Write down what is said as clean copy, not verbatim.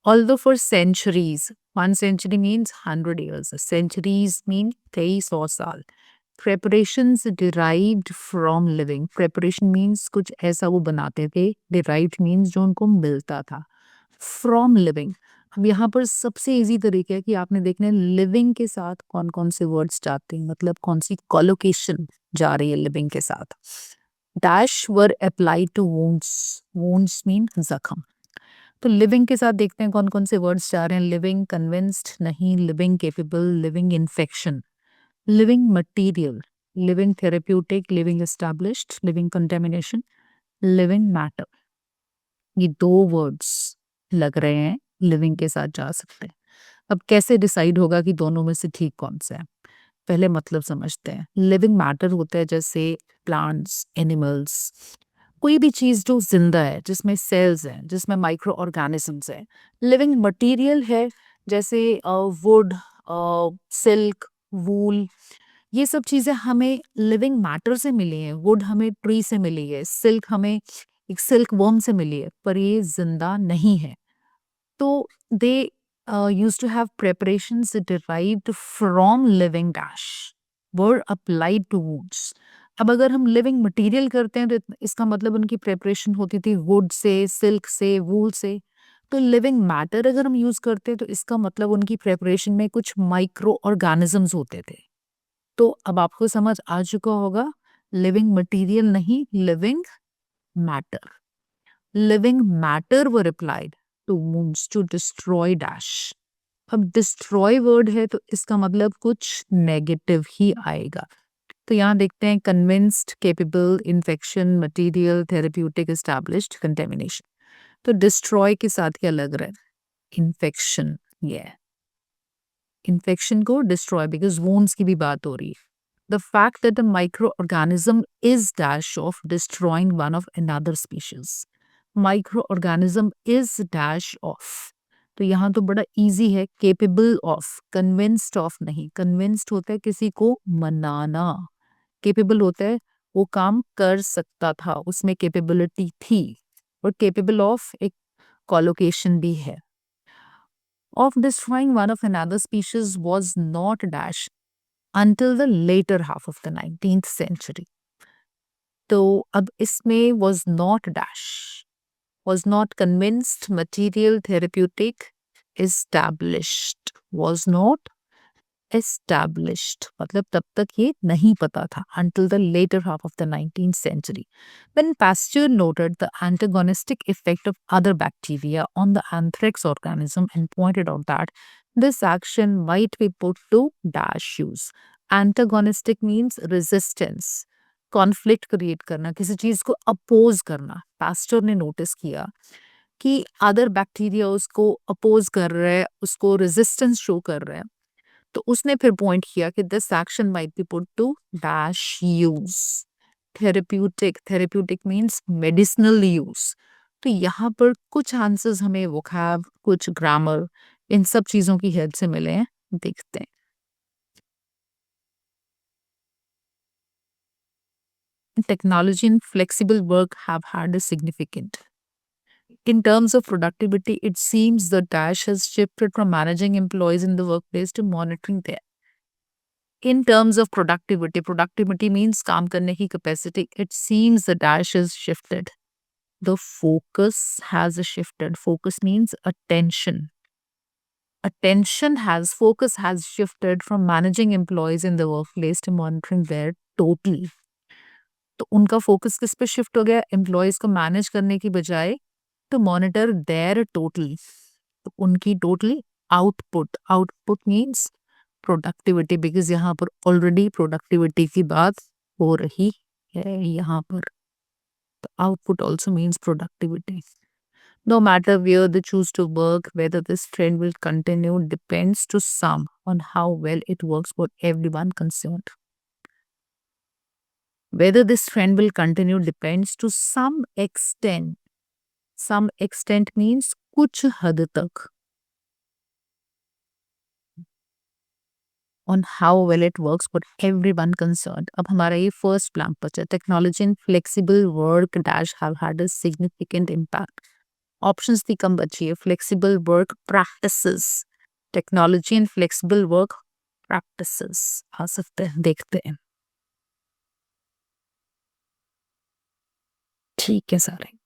Although for centuries, 1 century means 100 years, centuries mean 2300 साल. Preparations derived from living. Preparation means कुछ ऐसा वो बनाते थे. Derived means जो उनको मिलता था. From living. अब यहाँ पर सबसे इजी तरीका है कि आपने देखना है लिविंग के साथ कौन कौन से वर्ड्स जाते हैं, मतलब कौन सी कोलोकेशन जा रही है लिविंग के साथ. Dash were applied to wounds. Wounds mean जख्म. तो लिविंग के साथ देखते हैं कौन कौन से वर्ड्स जा रहे हैं. लिविंग कन्विंस्ड नहीं, living capable, living infection, living material, living therapeutic, living established, living contamination, living matter. ये 2 वर्ड्स लग रहे हैं लिविंग के साथ जा सकते हैं. अब कैसे डिसाइड होगा कि दोनों में से ठीक कौन सा है? पहले मतलब समझते हैं. लिविंग मैटर होता है जैसे प्लांट्स, एनिमल्स, कोई भी चीज जो जिंदा है, जिसमें सेल्स हैं, जिसमें माइक्रो ऑर्गेनिजम्स हैं. लिविंग मटेरियल है जैसे वुड, सिल्क, वूल. ये सब चीजें हमें लिविंग मैटर से मिली हैं. वुड हमें ट्री से मिली है, सिल्क हमें एक सिल्क वर्म से मिली है, पर ये जिंदा नहीं है. तो they used to have preparations derived from living dash were applied to woods. अब अगर हम लिविंग मटेरियल करते हैं तो इसका मतलब उनकी प्रेपरेशन होती थी वुड से, सिल्क से, वूल से. तो लिविंग मैटर अगर हम यूज करते हैं तो इसका मतलब उनकी प्रेपरेशन में कुछ माइक्रो ऑर्गेनिजम्स होते थे. तो अब आपको समझ आ चुका होगा, लिविंग मटेरियल नहीं, living matter. Living matter were applied to wounds to destroy dash. अब डिस्ट्रॉय वर्ड है तो इसका मतलब कुछ नेगेटिव ही आएगा. तो यहाँ देखते हैं convinced, capable, infection, material, therapeutic, established, contamination. तो डिस्ट्रॉय के साथ क्या लग रहा है? इन्फेक्शन. ये इन्फेक्शन को डिस्ट्रॉय, बिकॉज वोन्स की भी बात हो रही है. The fact that the micro organism is dash of destroying one of another species. Micro organism is dash of. तो यहाँ तो बड़ा इजी है. केपेबल ऑफ, कन्विंस्ड ऑफ नहीं. कन्विंस्ड होता है किसी को मनाना, केपेबल होता है वो काम कर सकता था, उसमें कैपेबिलिटी थी. और केपेबल ऑफ एक कॉलोकेशन भी है. Of destroying one of another species was not dash until the later half of the 19th century. तो अब इसमें was not dash, was not convinced, material, therapeutic, established, was not established. मतलब तब तक ये नहीं पता था, until the later half of the 19th century, when Pasteur noted the antagonistic effect of other bacteria on the anthrax organism and pointed out that this action might be put to dash use. Antagonistic means resistance, conflict create करना, किसी चीज को oppose करना. Pastor ने notice किया कि other bacteria उसको oppose कर रहे हैं, उसको रेजिस्टेंस शो कर रहे हैं. तो उसने फिर पॉइंट किया कि this action might be put to dash use. Therapeutic, therapeutic means medicinal use. तो यहाँ पर कुछ आंसर्स हमें वोकैब, कुछ ग्रामर, इन सब चीजों की हेल्प से मिले हैं. देखते हैं. Technology and flexible work have had a significant. In terms of productivity, it seems the dash has shifted from managing employees in the workplace to monitoring them. In terms of productivity, productivity means काम करने की capacity. It seems the dash has shifted. The focus has shifted. Focus means attention. Focus has shifted from managing employees in the workplace to monitoring their total. तो उनका focus किस पे shift हो गया? Employees को मैनेज करने की बजाय टू मॉनिटर देयर टोटल. तो उनकी total output. Output means productivity, because यहाँ पर ऑलरेडी प्रोडक्टिविटी की बात हो रही है यहाँ पर. तो output also means productivity. No matter where they choose to work, whether this trend will continue depends to some on how well it works for everyone concerned. Whether this trend will continue depends to some extent. Some extent means कुछ हद तक. On how well it works for everyone concerned. अब हमारा ये first plan बचा. Technology and flexible work dash have had a significant impact. Options भी कम बची है। Flexible work practices, technology and flexible work practices आ सकते हैं, देखते हैं। ठीक है सारे।